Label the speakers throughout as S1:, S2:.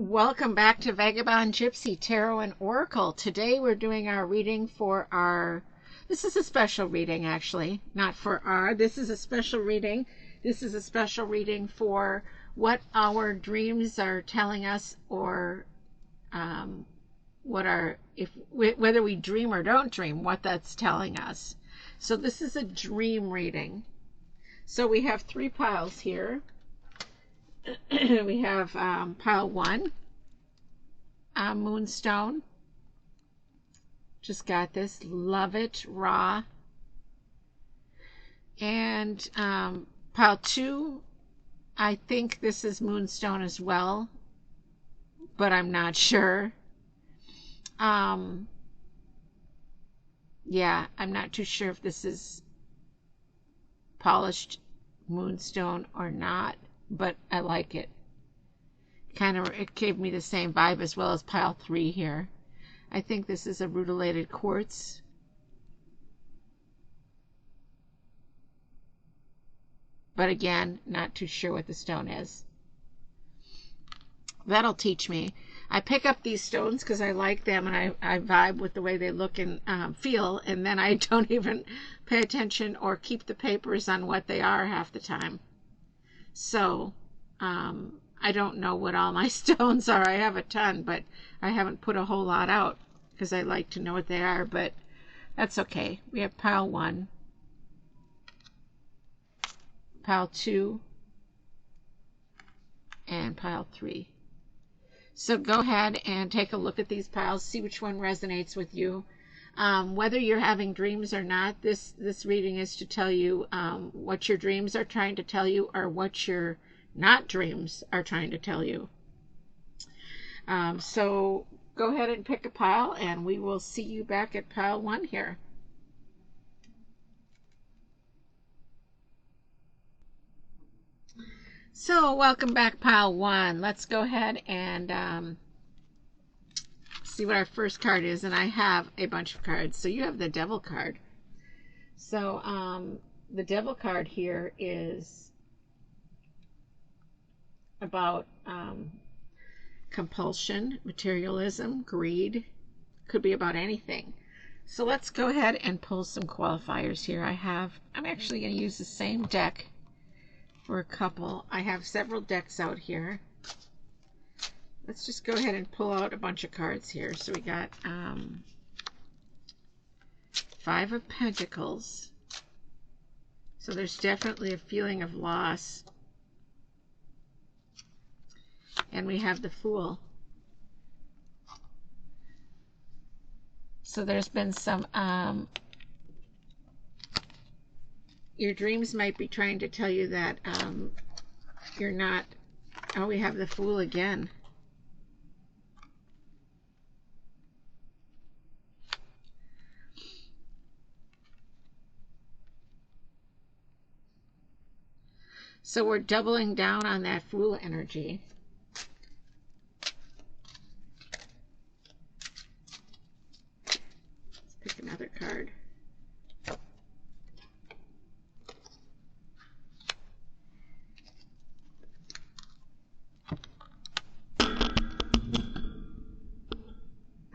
S1: Welcome back to Vagabond, Gypsy, Tarot, and Oracle. Today we're doing our reading for our, this is a special reading actually, not for our, this is a special reading. This is a special reading for what our dreams are telling us, or what our, whether we dream or don't dream, what that's telling us. So this is a dream reading. So we have three piles here. We have pile one, Moonstone. Just got this. Love it. Raw. And pile two, I think this is Moonstone as well, but I'm not sure. Yeah, I'm not too sure if this is polished Moonstone or not, but I like it. It gave me the same vibe as well as pile three here. I think this is a rutilated quartz. But again, not too sure what the stone is. That'll teach me. I pick up these stones because I like them, and I vibe with the way they look and feel, and then I don't even pay attention or keep the papers on what they are half the time. So I don't know what all my stones are. I have a ton, but I haven't put a whole lot out because I like to know what they are, but that's okay. We have pile one, pile two, and pile three. So go ahead and take a look at these piles, see which one resonates with you. Whether you're having dreams or not, this reading is to tell you what your dreams are trying to tell you, or what your not dreams are trying to tell you. So go ahead and pick a pile, and we will see you back at pile one here. So welcome back, pile one. Let's go ahead and see what our first card is. And I have a bunch of cards. So you have the Devil card. So the Devil card here is about compulsion, materialism, greed. Could be about anything. So let's go ahead and pull some qualifiers here. I'm actually going to use the same deck for a couple. I have several decks out here. Let's just go ahead and pull out a bunch of cards here. So we got Five of Pentacles. So there's definitely a feeling of loss. And we have the Fool. So there's been some, your dreams might be trying to tell you that you're not, oh, we have the Fool again. So we're doubling down on that Fool energy. Let's pick another card.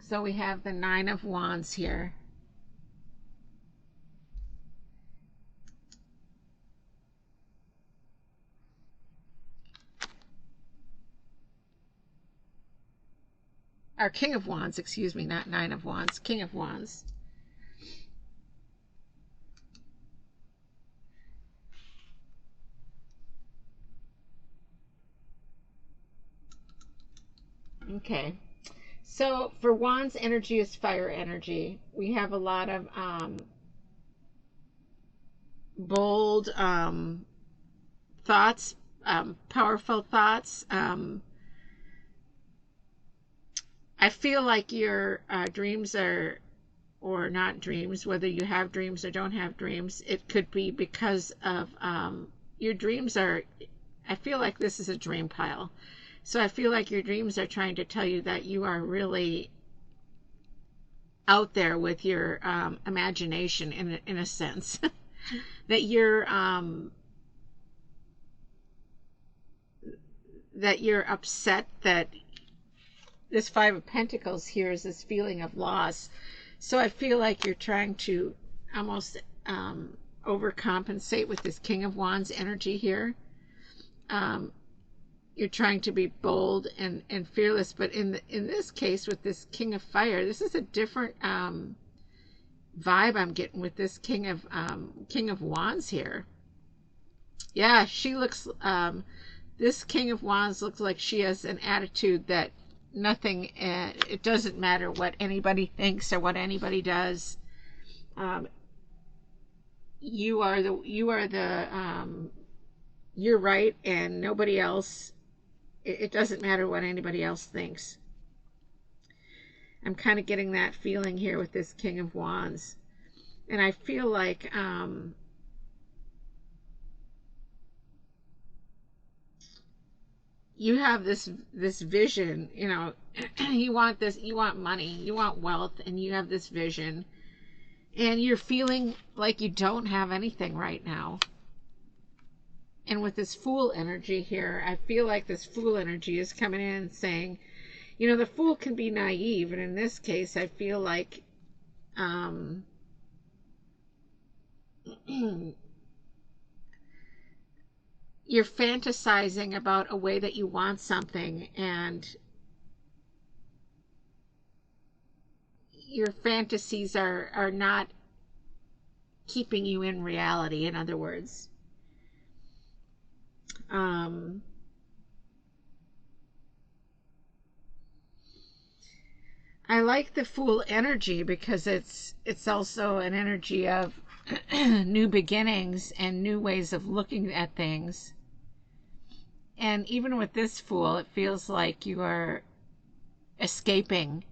S1: So we have the Nine of Wands here. Or King of Wands, excuse me, not Nine of Wands, King of Wands. Okay. So for Wands, energy is fire energy. We have a lot of bold thoughts, powerful thoughts. I feel like your dreams are, or not dreams, whether you have dreams or don't have dreams, it could be because of your dreams are, I feel like this is a dream pile. So I feel like your dreams are trying to tell you that you are really out there with your imagination in a sense. That you're upset that this Five of Pentacles here is this feeling of loss. So I feel like you're trying to almost overcompensate with this King of Wands energy here. You're trying to be bold and fearless, but in this case with this King of Fire, this is a different vibe I'm getting with this King of Wands here. Yeah, she looks, this King of Wands looks like she has an attitude that nothing, it doesn't matter what anybody thinks or what anybody does. You're right, and nobody else. It doesn't matter what anybody else thinks. I'm kind of getting that feeling here with this King of Wands, and I feel like you have this vision, you know. You want this, you want money, you want wealth, and you have this vision, and you're feeling like you don't have anything right now. And with this Fool energy here, I feel like this Fool energy is coming in and saying, you know, the Fool can be naive, and in this case I feel like you're fantasizing about a way that you want something, and your fantasies are not keeping you in reality, in other words. I like the Fool energy because it's also an energy of new beginnings and new ways of looking at things. And even with this Fool, it feels like you are escaping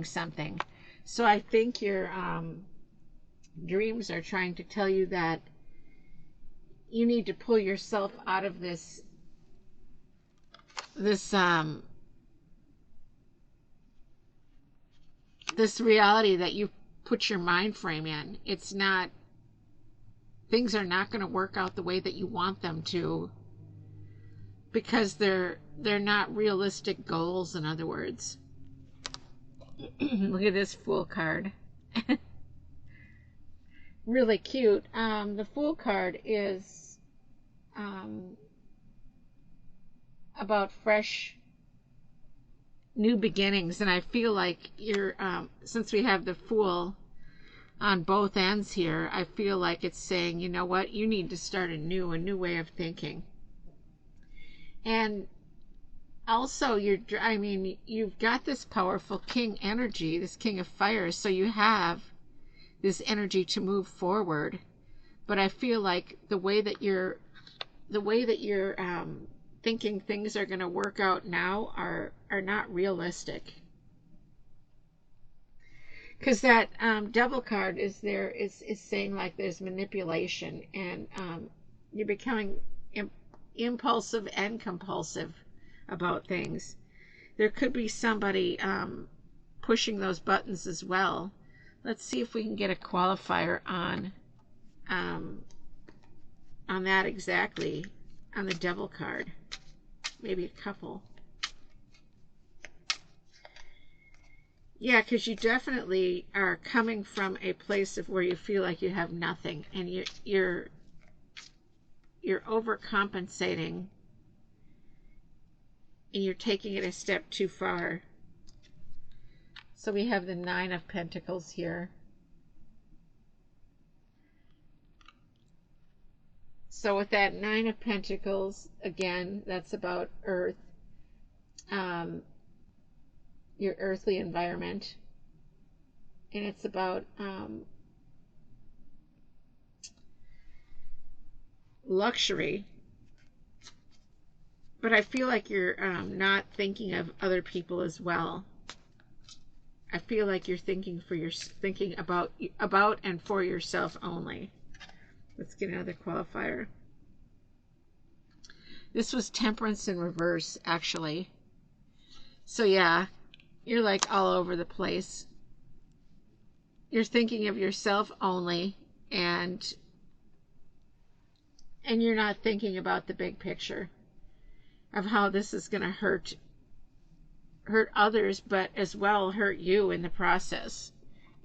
S1: something. So I think your dreams are trying to tell you that you need to pull yourself out of this reality that you put your mind frame in. It's not, things are not going to work out the way that you want them to, because they're not realistic goals, in other words. Look at this Fool card. Really cute. The Fool card is about fresh new beginnings, and I feel like you're since we have the Fool on both ends here, I feel like it's saying, you know what, you need to start a new way of thinking. And also you've got this powerful King energy, this King of Fire, so you have this energy to move forward. But I feel like the way that you're thinking things are going to work out now are not realistic. Because that Devil card is saying like there's manipulation, and you're becoming impulsive and compulsive about things. There could be somebody pushing those buttons as well. Let's see if we can get a qualifier on that exactly, on the Devil card. Maybe a couple. Yeah, because you definitely are coming from a place of where you feel like you have nothing, and you're overcompensating, and you're taking it a step too far. So we have the Nine of Pentacles here. So with that Nine of Pentacles, again, that's about Earth, your earthly environment, and it's about luxury. But I feel like you're not thinking of other people as well. I feel like you're thinking about and for yourself only. Let's get another qualifier. This was Temperance in reverse, actually. So yeah, you're like all over the place. You're thinking of yourself only, and you're not thinking about the big picture of how this is going to hurt others, but as well hurt you in the process,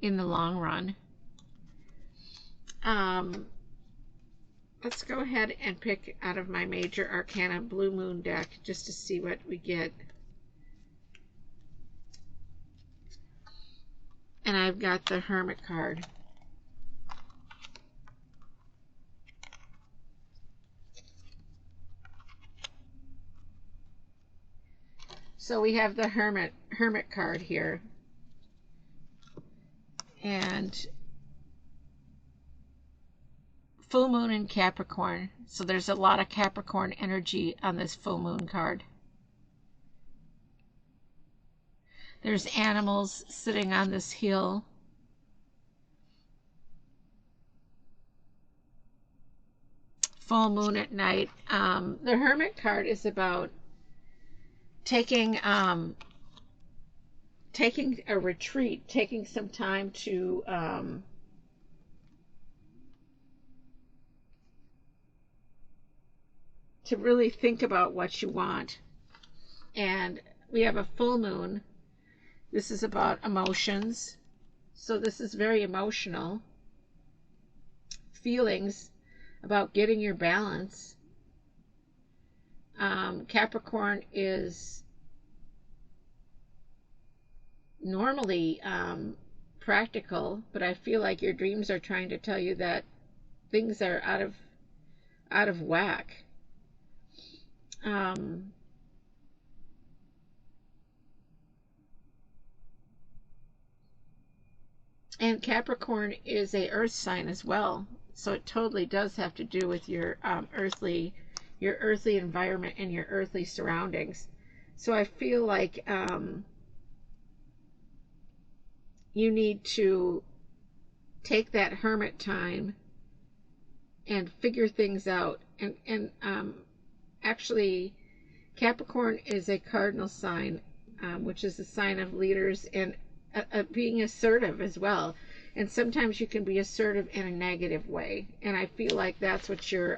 S1: in the long run. Let's go ahead and pick out of my Major Arcana Blue Moon deck just to see what we get. And I've got the Hermit card. So we have the Hermit card here. And full moon in Capricorn. So there's a lot of Capricorn energy on this full moon card. There's animals sitting on this hill. Full moon at night. The Hermit card is about taking a retreat, taking some time to really think about what you want. And we have a full moon. This is about emotions. So this is very emotional. Feelings about getting your balance. Capricorn is normally practical, but I feel like your dreams are trying to tell you that things are out of whack. And Capricorn is a earth sign as well, so it totally does have to do with your earthly environment and your earthly surroundings. So I feel like you need to take that hermit time and figure things out. And actually, Capricorn is a cardinal sign, which is a sign of leaders and being assertive as well. And sometimes you can be assertive in a negative way. And I feel like that's what your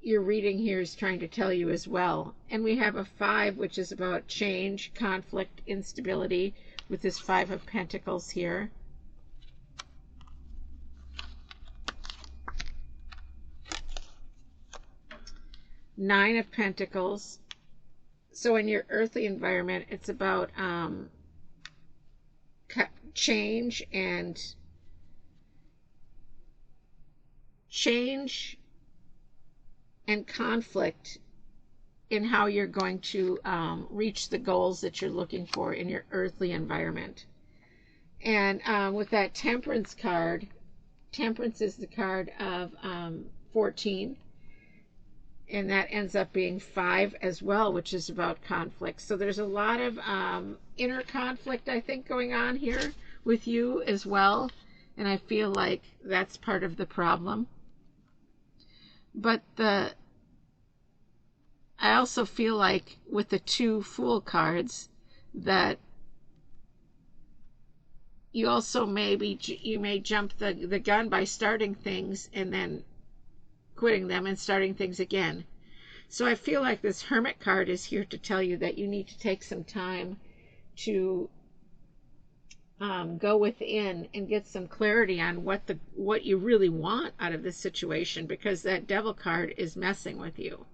S1: reading here is trying to tell you as well. And we have a 5, which is about change, conflict, instability, with this 5 of Pentacles here. Nine of Pentacles. So in your earthly environment, it's about change and conflict in how you're going to reach the goals that you're looking for in your earthly environment. And with that Temperance card, Temperance is the card of 14. And that ends up being 5 as well, which is about conflict. So there's a lot of inner conflict, I think, going on here with you as well. And I feel like that's part of the problem. But I also feel like with the 2 Fool cards that you also you may jump the gun by starting things and then quitting them and starting things again. So I feel like this Hermit card is here to tell you that you need to take some time to go within and get some clarity on what you really want out of this situation, because that Devil card is messing with you.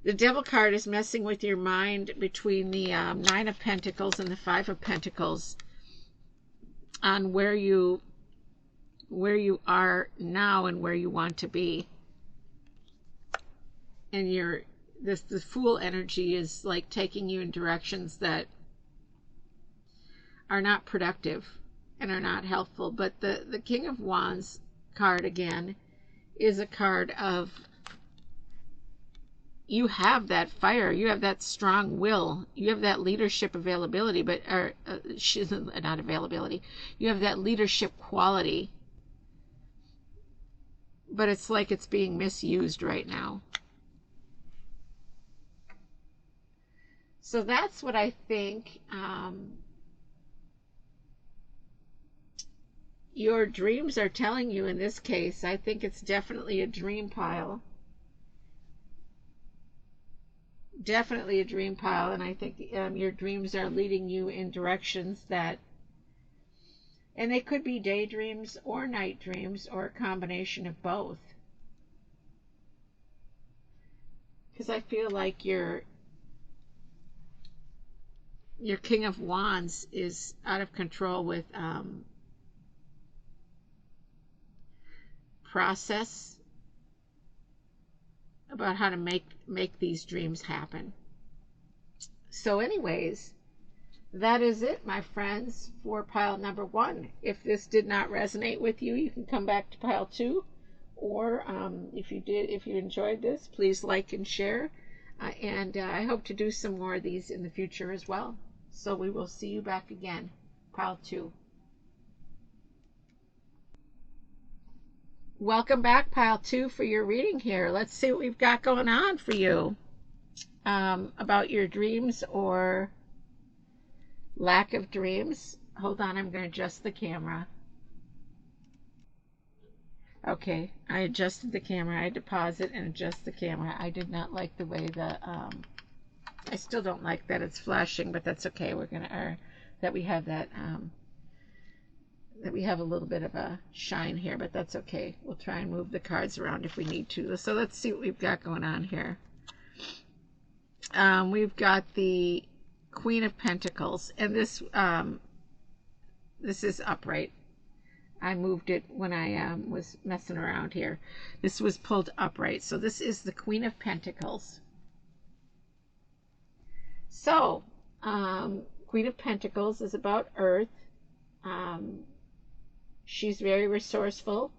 S1: The Devil card is messing with your mind between the 9 of Pentacles and the 5 of Pentacles on where you are now and where you want to be. And the Fool energy is like taking you in directions that are not productive and are not helpful. But the King of Wands card again is a card of, you have that fire, you have that strong will, you have that leadership availability, but not availability, you have that leadership quality. But it's like it's being misused right now. So that's what I think your dreams are telling you in this case. I think it's definitely a dream pile. definitely a dream pile, and I think your dreams are leading you in directions that, and they could be daydreams or night dreams or a combination of both. Because I feel like your King of Wands is out of control with process about how to make these dreams happen. So anyways, that is it, my friends, for pile number 1. If this did not resonate with you, you can come back to pile 2, or if you enjoyed this, please like and share, and I hope to do some more of these in the future as well. So we will see you back again, pile 2. Welcome back, pile 2, for your reading here. Let's see what we've got going on for you about your dreams or lack of dreams. Hold on, I'm going to adjust the camera. Okay, I adjusted the camera. I had to pause it and adjust the camera. I did not like the way I still don't like that it's flashing, but that's okay. We're going to, that we have that we have a little bit of a shine here, but that's okay. We'll try and move the cards around if we need to. So let's see what we've got going on here. We've got the Queen of Pentacles, and this is upright. I moved it when I was messing around here. This was pulled upright. So this is the Queen of Pentacles. So, Queen of Pentacles is about Earth. She's very resourceful.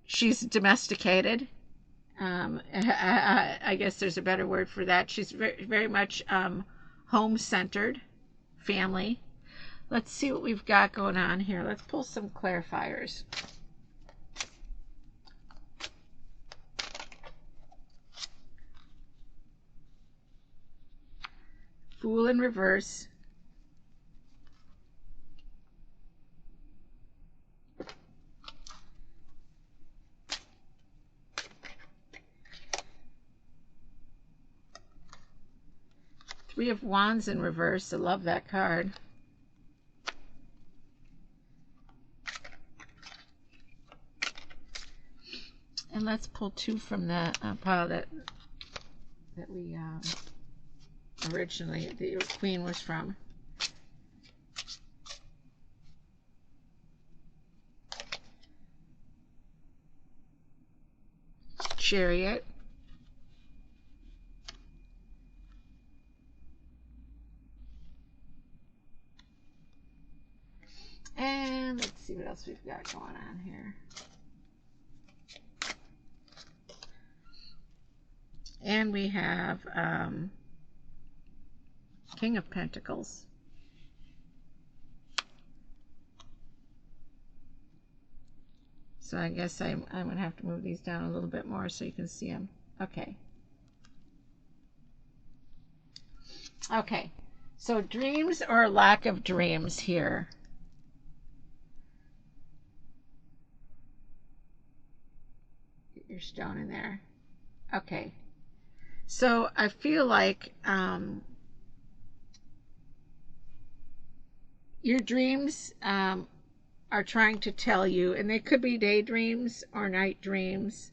S1: She's domesticated. I guess there's a better word for that. She's very, very much home-centered, family. Let's see what we've got going on here. Let's pull some clarifiers. Fool in reverse. Three of Wands in reverse. I love that card. And let's pull 2 from the pile that we originally, the Queen was from. Chariot. And let's see what else we've got going on here. And we have King of Pentacles. So I guess I'm going to have to move these down a little bit more so you can see them. Okay. Okay. So dreams or lack of dreams here. Get your stone in there. Okay. So I feel like your dreams are trying to tell you, and they could be daydreams or night dreams.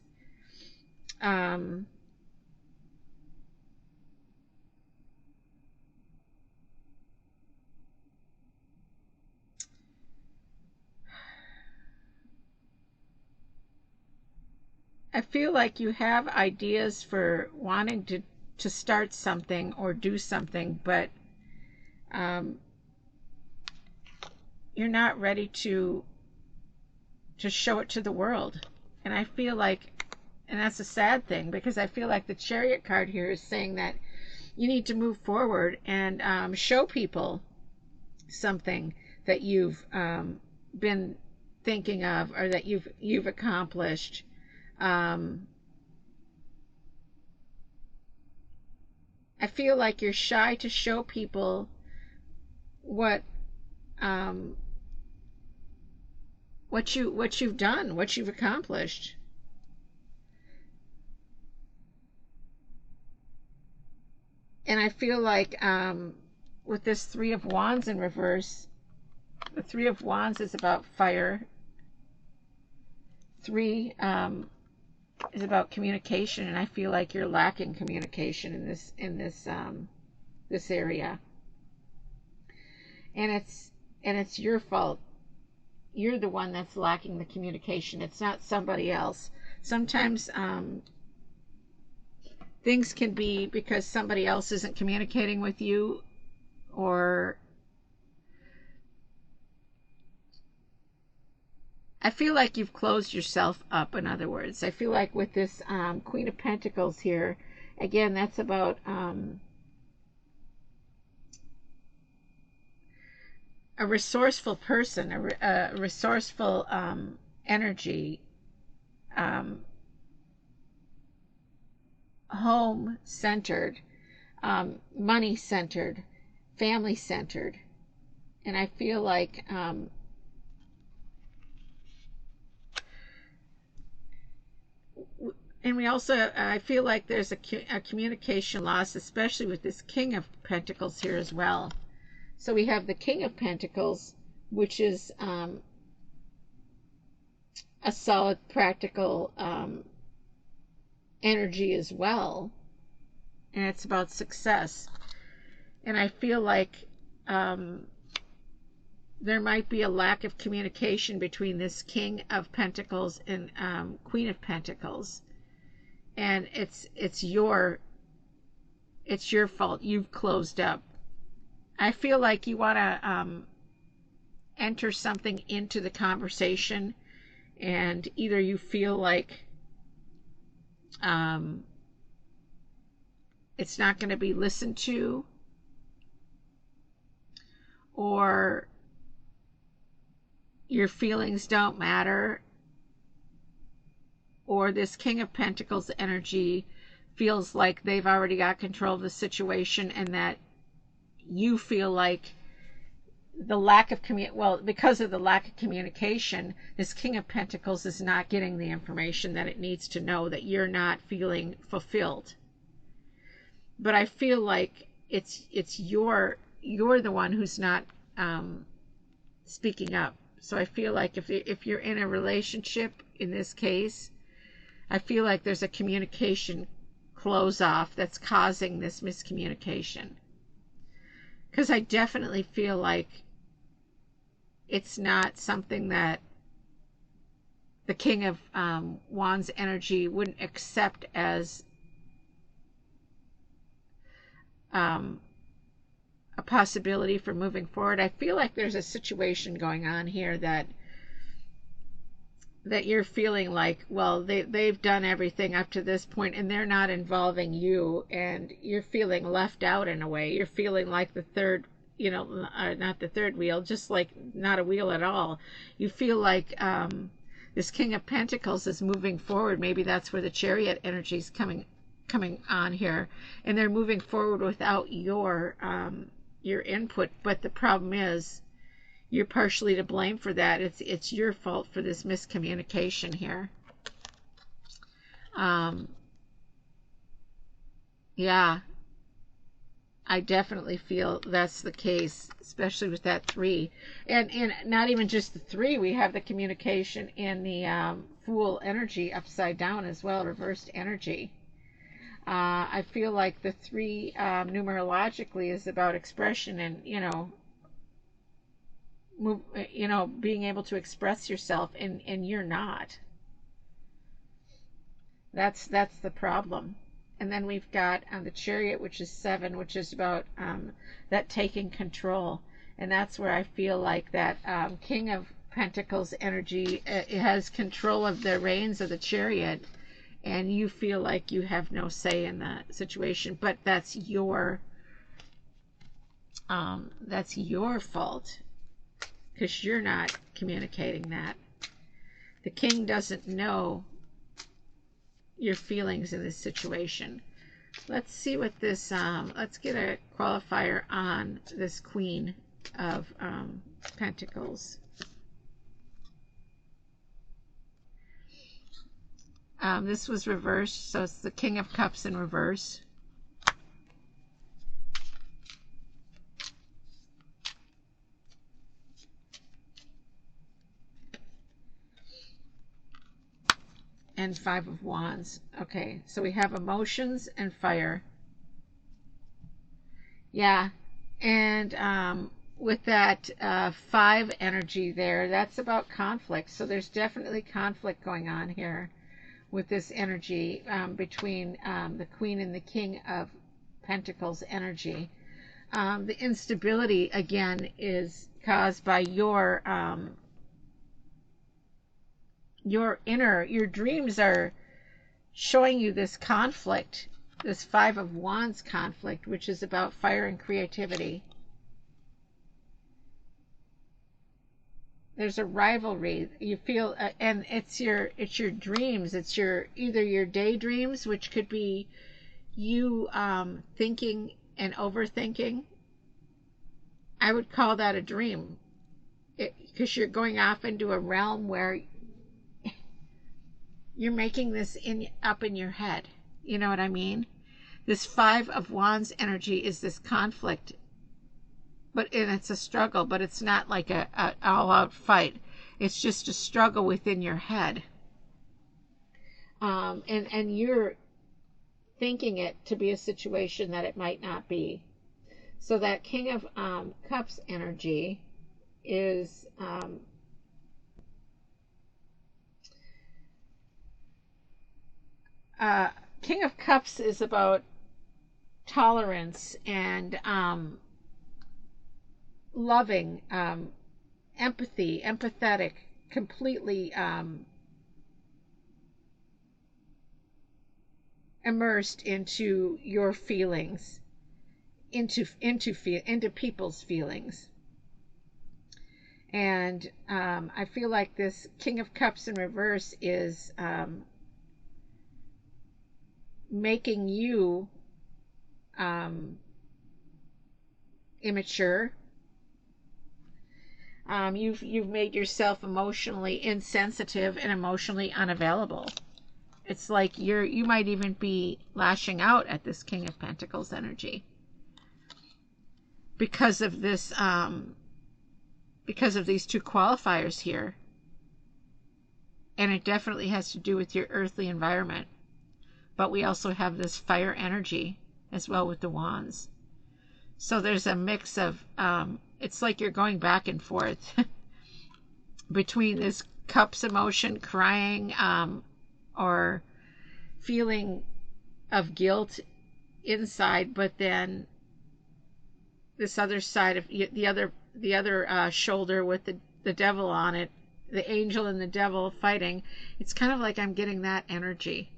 S1: I feel like you have ideas for wanting to start something or do something, but you're not ready to show it to the world. And I feel like, and that's a sad thing, because I feel like the Chariot card here is saying that you need to move forward and show people something that you've been thinking of, or that you've accomplished. I feel like you're shy to show people what you've done, what you've accomplished. And I feel like with this Three of Wands in reverse, the Three of Wands is about fire. Three is about communication, and I feel like you're lacking communication in this area. And it's your fault. You're the one that's lacking the communication. It's not somebody else. Sometimes things can be because somebody else isn't communicating with you, or I feel like you've closed yourself up, in other words. I feel like with this Queen of Pentacles here, again, that's about a resourceful person, a resourceful energy, home-centered, money-centered, family-centered. And I feel like and we also, I feel like there's a communication loss, especially with this King of Pentacles here as well. So we have the King of Pentacles, which is a solid, practical energy as well. And it's about success. And I feel like there might be a lack of communication between this King of Pentacles and Queen of Pentacles. And it's your fault. You've closed up. I feel like you want to enter something into the conversation, and either you feel like it's not going to be listened to, or your feelings don't matter, or this King of Pentacles energy feels like they've already got control of the situation, and that you feel like the lack of because of the lack of communication, this King of Pentacles is not getting the information that it needs to know, that you're not feeling fulfilled. But I feel like it's you're the one who's not speaking up. So I feel like if you're in a relationship, in this case, I feel like there's a communication close off that's causing this miscommunication. Because I definitely feel like it's not something that the King of Wands energy wouldn't accept as a possibility for moving forward. I feel like there's a situation going on here that you're feeling like, well, they've done everything up to this point and they're not involving you, and you're feeling left out in a way. You're feeling like the third, not the third wheel, just like not a wheel at all. You feel like this King of Pentacles is moving forward. Maybe that's where the Chariot energy is coming on here, and they're moving forward without your input. But the problem is, you're partially to blame for that. It's your fault for this miscommunication here. Yeah, I definitely feel that's the case, especially with that 3. And not even just the 3, we have the communication in the Fool energy upside down as well, reversed energy. I feel like the 3 numerologically is about expression and, being able to express yourself, and you're not. That's the problem. And then we've got the Chariot, which is 7, which is about that taking control. And that's where I feel like that King of Pentacles energy has control of the reins of the Chariot, and you feel like you have no say in the situation. But that's your fault, because you're not communicating that. The King doesn't know your feelings in this situation. Let's see what this, let's get a qualifier on this Queen of Pentacles. This was reversed, so it's the King of Cups in reverse. and Five of Wands. Okay, so we have emotions and fire. Yeah, and with that five energy there, that's about conflict. So there's definitely conflict going on here with this energy between the Queen and the King of Pentacles energy. The instability again is caused by your dreams are showing you this conflict, this Five of Wands conflict, which is about fire and creativity. There's a rivalry you feel, and it's your dreams. It's either your daydreams, which could be you thinking and overthinking. I would call that a dream, because you're going off into a realm where you're making this up in your head. You know what I mean? This Five of Wands energy is this conflict, and it's a struggle, but it's not like a all-out fight. It's just a struggle within your head, and you're thinking it to be a situation that it might not be. So that King of Cups energy is King of Cups is about tolerance and loving, empathy, empathetic, completely immersed into your feelings, into people's feelings. And I feel like this King of Cups in reverse is making you immature. You've made yourself emotionally insensitive and emotionally unavailable. It's like you might even be lashing out at this King of Pentacles energy because of this because of these two qualifiers here. And it definitely has to do with your earthly environment. But we also have this fire energy as well with the wands. So there's a mix of it's like you're going back and forth between this cups emotion, crying, or feeling of guilt inside, but then this other side of the other shoulder with the devil on it, the angel and the devil fighting. It's kind of like I'm getting that energy.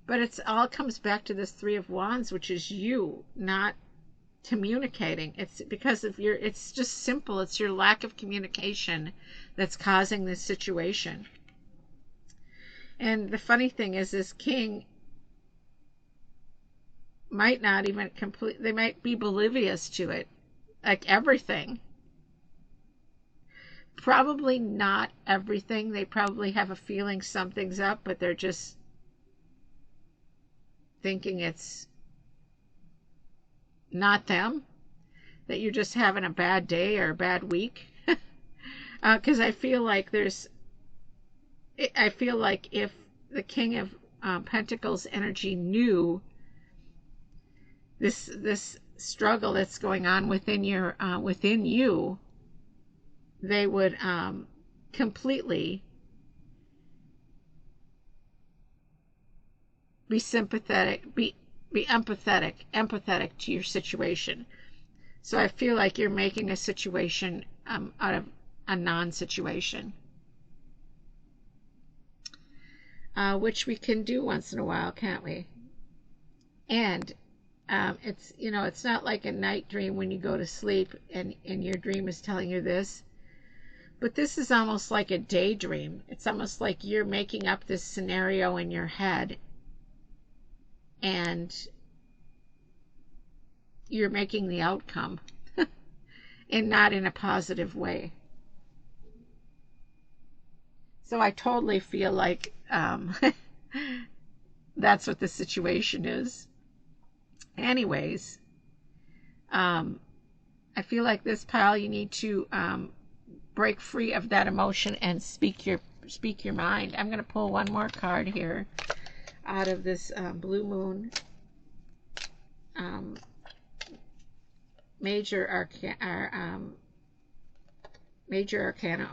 S1: But it's all comes back to this Three of Wands, which is you not communicating. It's because of it's just simple. It's your lack of communication that's causing this situation. And the funny thing is, this king might not even they might be oblivious to it, like everything. Probably not everything. They probably have a feeling something's up, but they're just thinking it's not them, that you're just having a bad day or a bad week. Because I feel like if the King of Pentacles energy knew this struggle that's going on within you, they would completely be sympathetic, be empathetic to your situation. So I feel like you're making a situation out of a non-situation, which we can do once in a while, can't we? And it's not like a night dream when you go to sleep and your dream is telling you this, but this is almost like a daydream. It's almost like you're making up this scenario in your head, and you're making the outcome and not in a positive way. So I totally feel like that's what the situation is. Anyways, I feel like this pile, you need to break free of that emotion and speak speak your mind. I'm going to pull one more card here out of this Blue Moon major arcana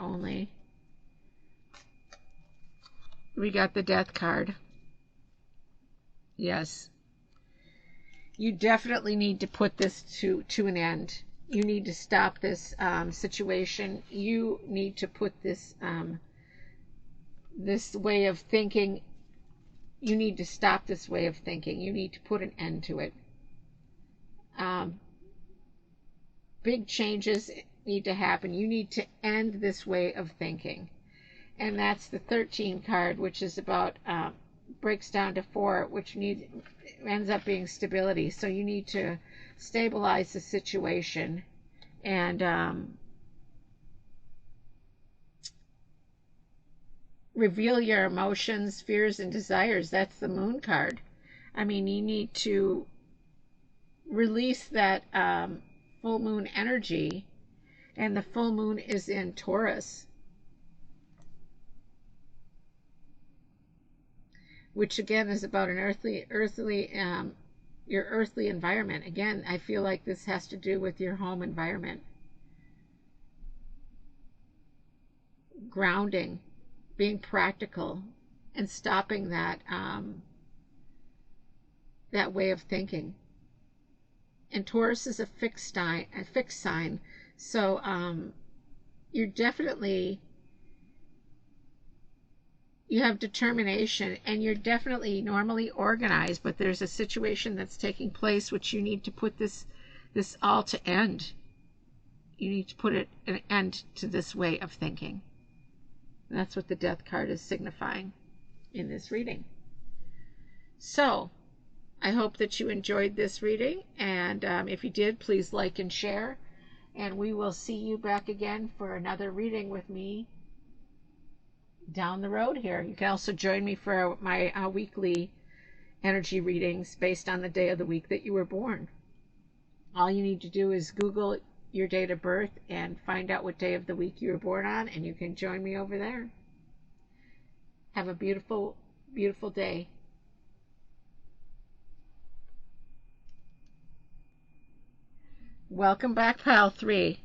S1: only. We got the Death card. Yes. You definitely need to put this to an end. You need to stop this situation. You need to put this this way of thinking. You need to stop this way of thinking. You need to put an end to it. Big changes need to happen. You need to end this way of thinking. And that's the 13 card, which is about breaks down to 4, which ends up being stability. So you need to stabilize the situation and reveal your emotions, fears, and desires. That's the Moon card. I mean, you need to release that full moon energy, and the full moon is in Taurus, which again is about an your earthly environment. Again, I feel like this has to do with your home environment. Grounding, being practical, and stopping that that way of thinking. And Taurus is a fixed sign, so you're definitely, you have determination, and you're definitely normally organized, but there's a situation that's taking place which you need to put this all to end. You need to put an end to this way of thinking. And that's what the Death card is signifying in this reading. So I hope that you enjoyed this reading, and if you did, please like and share, and we will see you back again for another reading with me down the road here. You can also join me for my weekly energy readings based on the day of the week that you were born. All you need to do is Google your date of birth and find out what day of the week you were born on, and you can join me over there. Have a beautiful, beautiful day. Welcome back, Pile 3.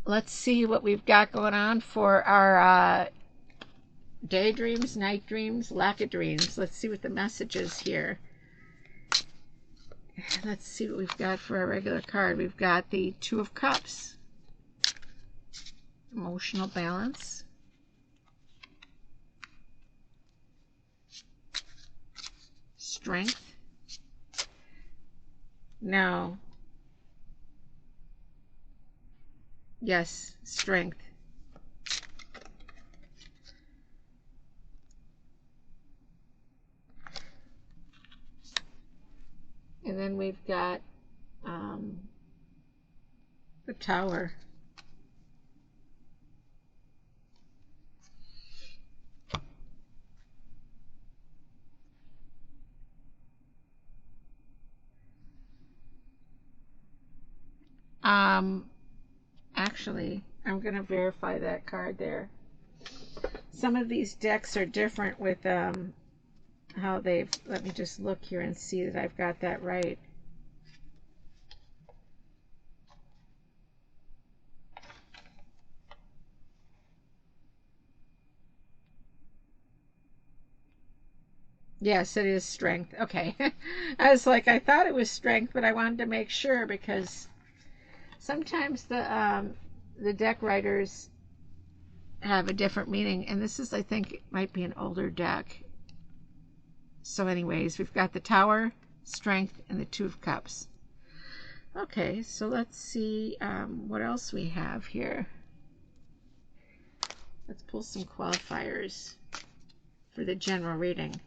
S1: Let's see what we've got going on for our daydreams, night dreams, lack of dreams. Let's see what the message is here. Let's see what we've got for our regular card. We've got the Two of Cups. Emotional balance. Strength. No. Yes, strength. And then we've got the Tower. Actually, I'm going to verify that card there. Some of these decks are different with how they've, let me just look here and see that I've got that right. Yes, it is strength. Okay. I was like, I thought it was strength, but I wanted to make sure, because sometimes the deck writers have a different meaning, and this is, I think, it might be an older deck. So anyways, we've got the Tower, strength, and the Two of Cups. Okay, so let's see what else we have here. Let's pull some qualifiers for the general reading.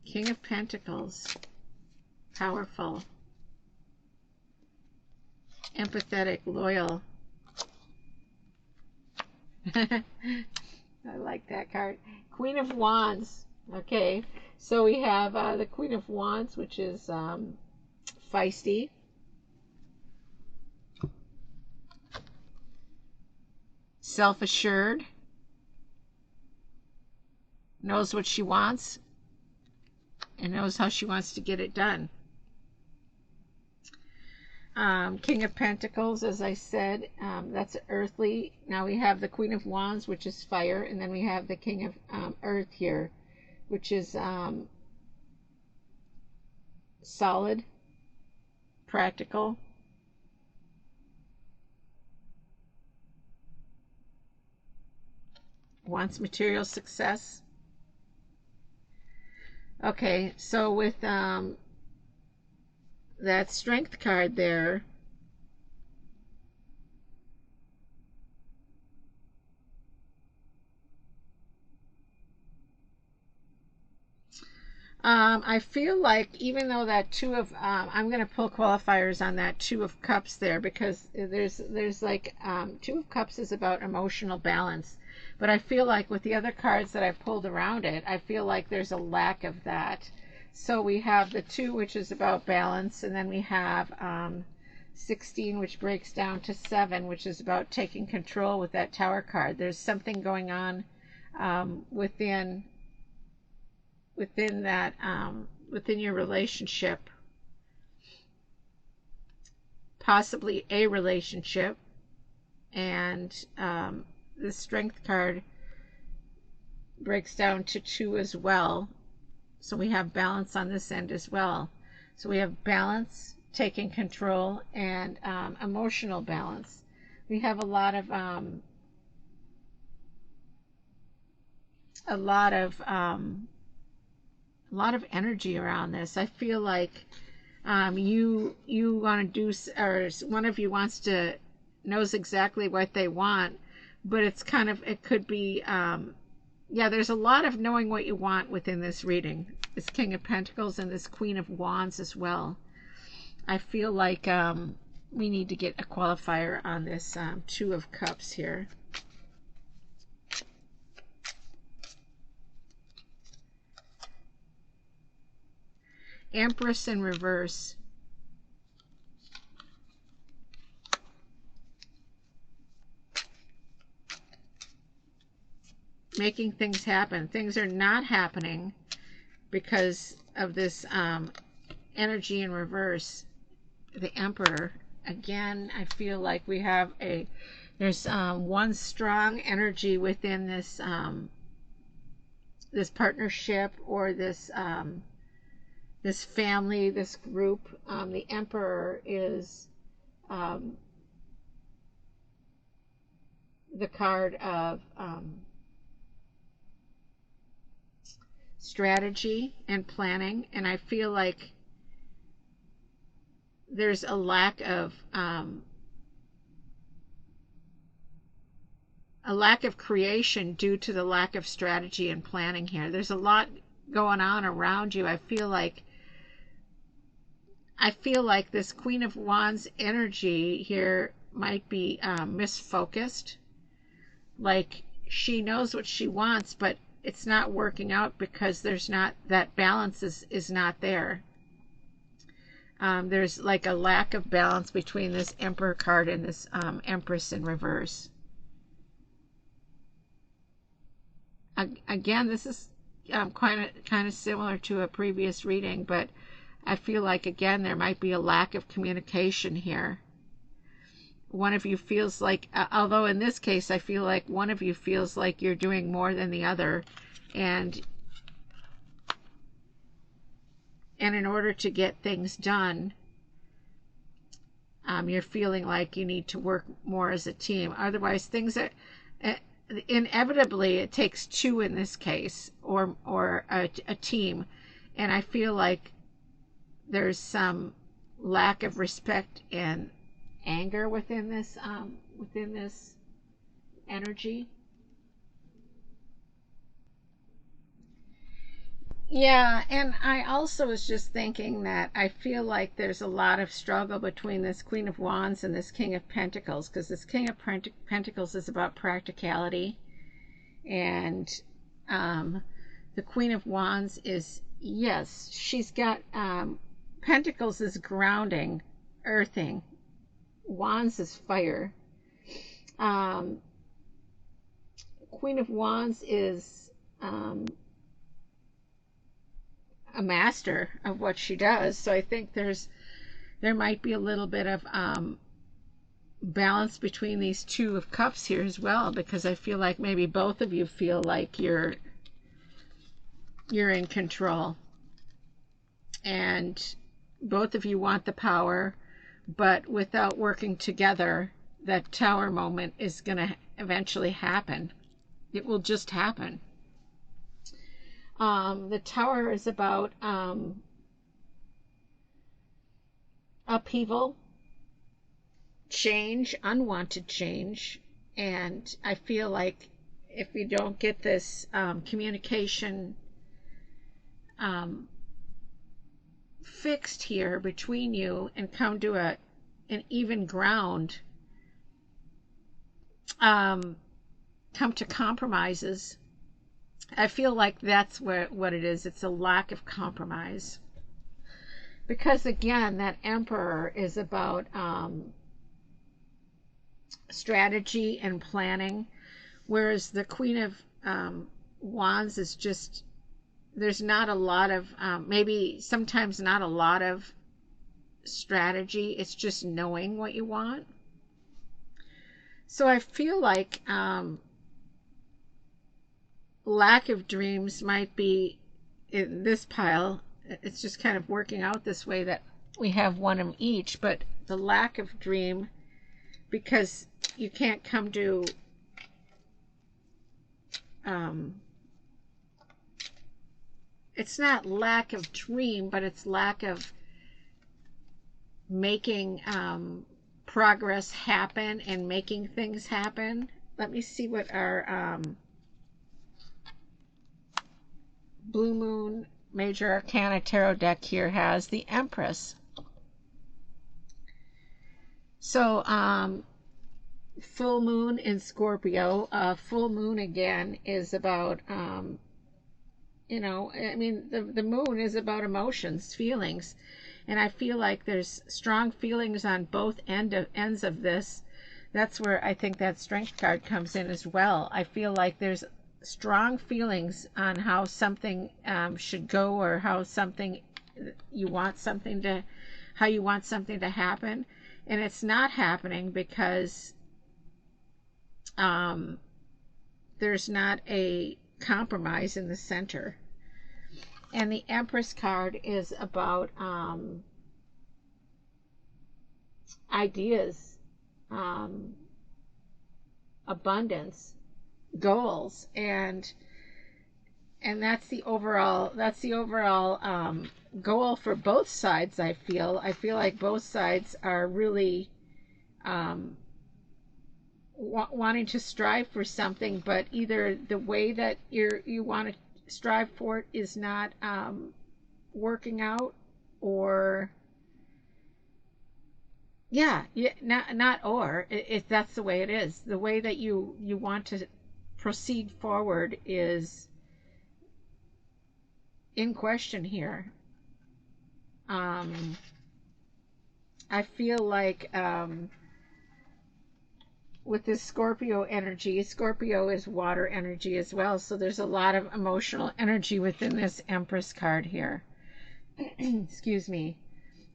S1: King of Pentacles, powerful, empathetic, loyal. I like that card. Queen of Wands, Okay, so we have the Queen of Wands, which is feisty, self-assured, knows what she wants, and knows how she wants to get it done. King of Pentacles, as I said, that's earthly. Now we have the Queen of Wands, which is fire, and then we have the King of Earth here, which is solid, practical. Wants material success. Okay, so with that strength card there, I feel like even though that two of I'm going to pull qualifiers on that two of cups there, because there's like two of cups is about emotional balance, but I feel like with the other cards that I pulled around it, I feel like there's a lack of that. So we have the two, which is about balance, and then we have 16, which breaks down to 7, which is about taking control with that Tower card. There's something going on within that within your relationship, possibly a relationship. And the strength card breaks down to 2 as well, so we have balance on this end as well. So we have balance, taking control, and emotional balance. We have a lot of a lot of a lot of energy around this. I feel like you want to do, or one of you wants to, knows exactly what they want, but it's kind of, it could be yeah, there's a lot of knowing what you want within this reading. This King of Pentacles and this Queen of Wands as well. I feel like we need to get a qualifier on this Two of Cups here. Empress in reverse. Making things happen. Things are not happening because of this energy in reverse. The Emperor. Again, I feel like we have there's one strong energy within this this partnership, or this this family, this group. The Emperor is the card of strategy and planning, and I feel like there's a lack of creation due to the lack of strategy and planning here. There's a lot going on around you. I feel like this Queen of Wands energy here might be misfocused. Like, she knows what she wants, but it's not working out because there's not, that balance is not there. There's like a lack of balance between this Emperor card and this Empress in reverse. Again, this is kind of similar to a previous reading, but I feel like, again, there might be a lack of communication here. One of you feels like, although in this case I feel like one of you feels like you're doing more than the other, and in order to get things done, you're feeling like you need to work more as a team. Otherwise, things are inevitably, it takes two in this case, or a team, and I feel like there's some lack of respect and anger within this energy. Yeah, and I also was just thinking that I feel like there's a lot of struggle between this Queen of Wands and this King of Pentacles, because this King of Pentacles is about practicality, and The Queen of Wands is, yes, she's got Pentacles is grounding, earthing. Wands is fire. Queen of Wands is a master of what she does. So I think there might be a little bit of balance between these Two of Cups here as well, because I feel like maybe both of you feel like you're in control, and both of you want the power, but without working together, that Tower moment is going to eventually happen. It will just happen. The Tower is about upheaval, change, unwanted change, and I feel like if you don't get this communication fixed here between you and come to an even ground, come to compromises. I feel like that's what it is. It's a lack of compromise, because again, that Emperor is about strategy and planning, whereas the Queen of Wands is just, there's not a lot of maybe sometimes not a lot of strategy. It's just knowing what you want. So I feel like lack of dreams might be in this pile. It's just kind of working out this way that we have one of each, but the lack of dream, because you can't come to it's not lack of dream, but it's lack of making progress happen and making things happen. Let me see what our Blue Moon Major Arcana Tarot deck here has. The Empress. So full moon in Scorpio. Full moon again is about you know, I mean, the moon is about emotions, feelings, and I feel like there's strong feelings on both ends of this. That's where I think that Strength card comes in as well. I feel like there's strong feelings on how something should go, or how something you want something to, how you want something to happen, and it's not happening because there's not a compromise in the center. And the Empress card is about ideas, abundance, goals, and that's the overall goal for both sides. I feel like both sides are really wanting to strive for something, but either the way that you want to strive for it is not working out, or not or if that's the way it is, the way that you want to proceed forward is in question here. I feel like with this Scorpio energy, Scorpio is water energy as well, so there's a lot of emotional energy within this Empress card here. Excuse me.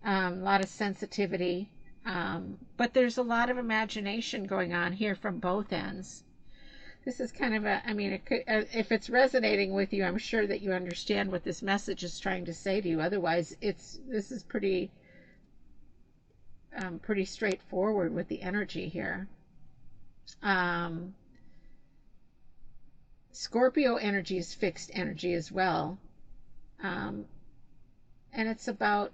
S1: A lot of sensitivity, but there's a lot of imagination going on here from both ends. This is kind of a, I mean, it could, if it's resonating with you, I'm sure that you understand what this message is trying to say to you. Otherwise, this is pretty straightforward with the energy here. Scorpio energy is fixed energy as well, and it's about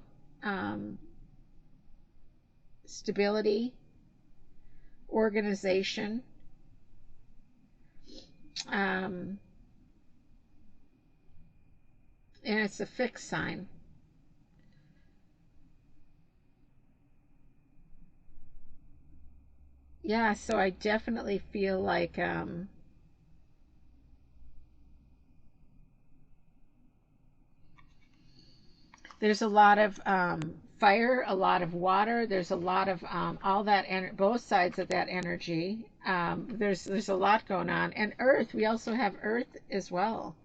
S1: stability, organization, and it's a fixed sign. Yeah, so I definitely feel like There's a lot of fire, a lot of water. There's a lot of all that, both sides of that energy. There's a lot going on, and Earth. We also have Earth as well.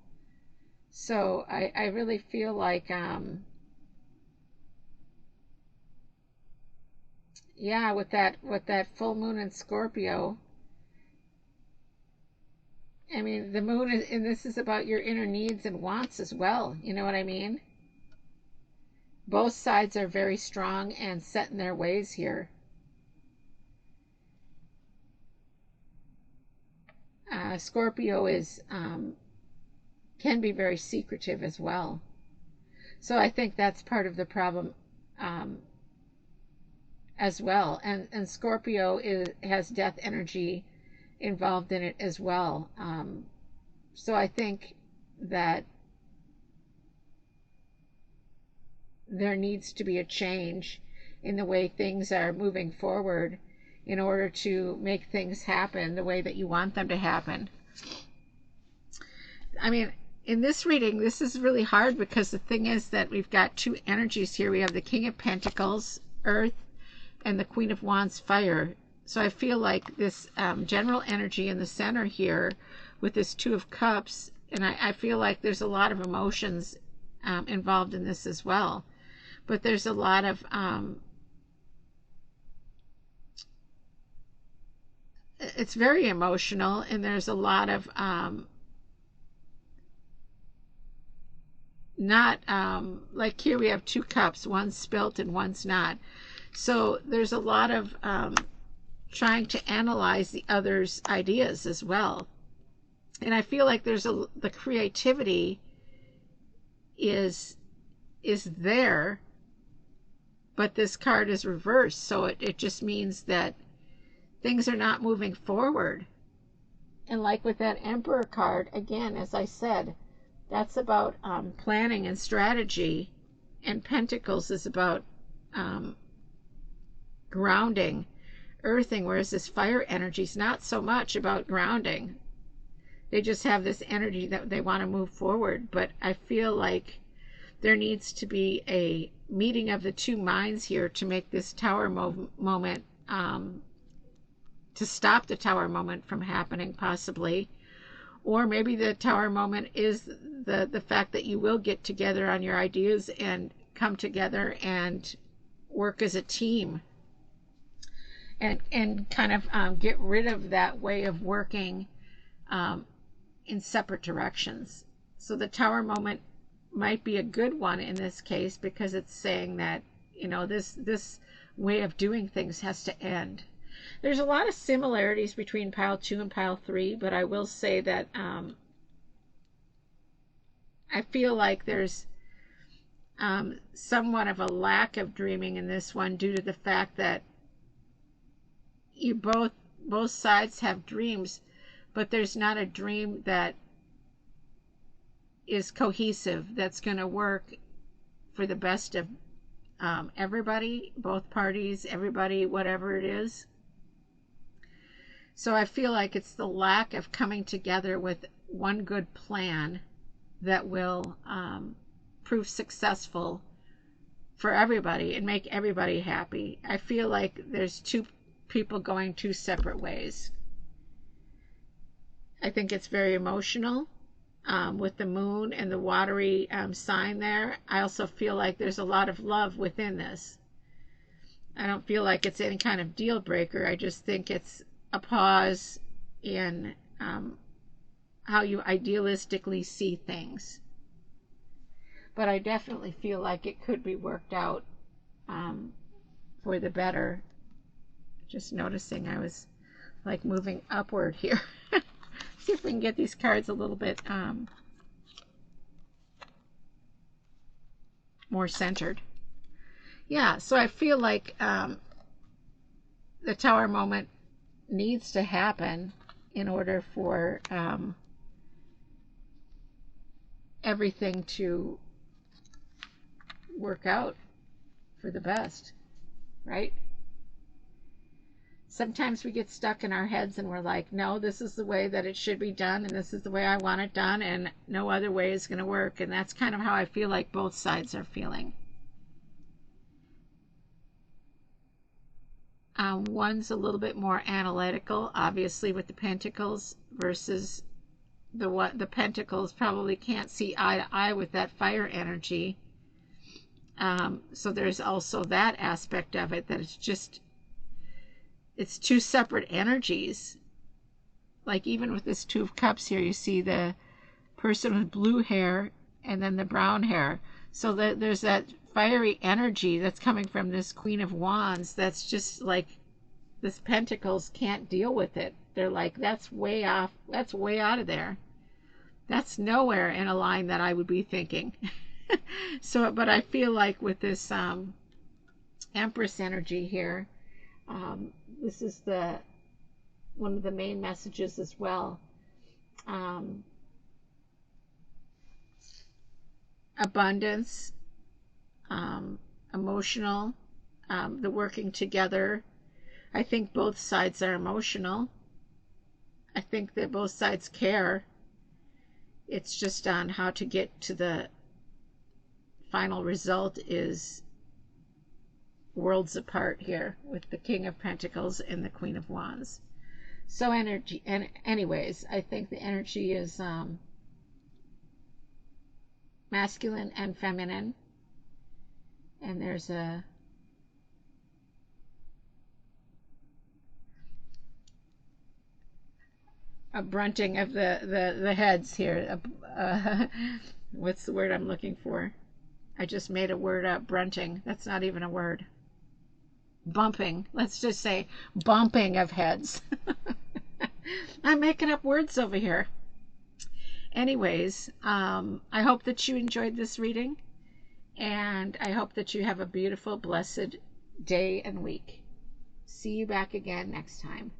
S1: So I really feel like yeah, with that full moon in Scorpio. I mean, the moon is, and this is about your inner needs and wants as well. You know what I mean? Both sides are very strong and set in their ways here. Scorpio is can be very secretive as well. So I think that's part of the problem um, as well. And Scorpio has death energy involved in it as well. So I think that there needs to be a change in the way things are moving forward in order to make things happen the way that you want them to happen. I mean, in this reading, this is really hard because the thing is that we've got two energies here. We have the King of Pentacles, Earth, and the Queen of Wands, Fire. So I feel like this general energy in the center here with this Two of Cups, and I feel like there's a lot of emotions involved in this as well. But there's a lot of it's very emotional, and there's a lot of not like here we have two cups, one's spilt and one's not. So there's a lot of trying to analyze the other's ideas as well. And I feel like there's the creativity is there, but this card is reversed, so it just means that things are not moving forward. And like with that Emperor card, again, as I said, that's about planning and strategy, and Pentacles is about grounding, earthing, whereas this fire energy is not so much about grounding. They just have this energy that they want to move forward. But I feel like there needs to be a meeting of the two minds here to make this tower moment, to stop the tower moment from happening possibly. Or maybe the tower moment is the fact that you will get together on your ideas and come together and work as a team, and kind of get rid of that way of working in separate directions. So the tower moment might be a good one in this case, because it's saying that, you know, this way of doing things has to end. There's a lot of similarities between pile 2 and pile 3, but I will say that I feel like there's somewhat of a lack of dreaming in this one, due to the fact that you both sides have dreams, but there's not a dream that is cohesive, that's going to work for the best of everybody, both parties, everybody, whatever it is. So I feel like it's the lack of coming together with one good plan that will prove successful for everybody and make everybody happy. I feel like there's two people going two separate ways. I think it's very emotional with the moon and the watery sign there. I also feel like there's a lot of love within this. I don't feel like it's any kind of deal breaker. I just think it's a pause in how you idealistically see things. But I definitely feel like it could be worked out for the better. Just noticing I was like moving upward here. See if we can get these cards a little bit more centered. Yeah, so I feel like the tower moment needs to happen in order for everything to work out for the best, right? Sometimes we get stuck in our heads and we're like, no, this is the way that it should be done, and this is the way I want it done, and no other way is going to work. And that's kind of how I feel like both sides are feeling. One's a little bit more analytical, obviously, with the pentacles, versus the pentacles probably can't see eye to eye with that fire energy. So there's also that aspect of it, that it's two separate energies. Like even with this Two of Cups here, you see the person with blue hair and then the brown hair. So there's that fiery energy that's coming from this Queen of Wands that's just like, this Pentacles can't deal with it. They're like, that's way off, that's way out of there. That's nowhere in a line that I would be thinking. So, but I feel like with this Empress energy here, this is one of the main messages as well. Abundance, emotional, the working together. I think both sides are emotional. I think that both sides care. It's just on how to get to the final result is worlds apart here with the King of Pentacles and the Queen of Wands. So energy, and anyways, I think the energy is masculine and feminine, and there's a brunting of the heads here. What's the word I'm looking for? I just made a word up. Brunting. That's not even a word. Bumping. Let's just say bumping of heads. I'm making up words over here. Anyways, I hope that you enjoyed this reading, and I hope that you have a beautiful, blessed day and week. See you back again next time.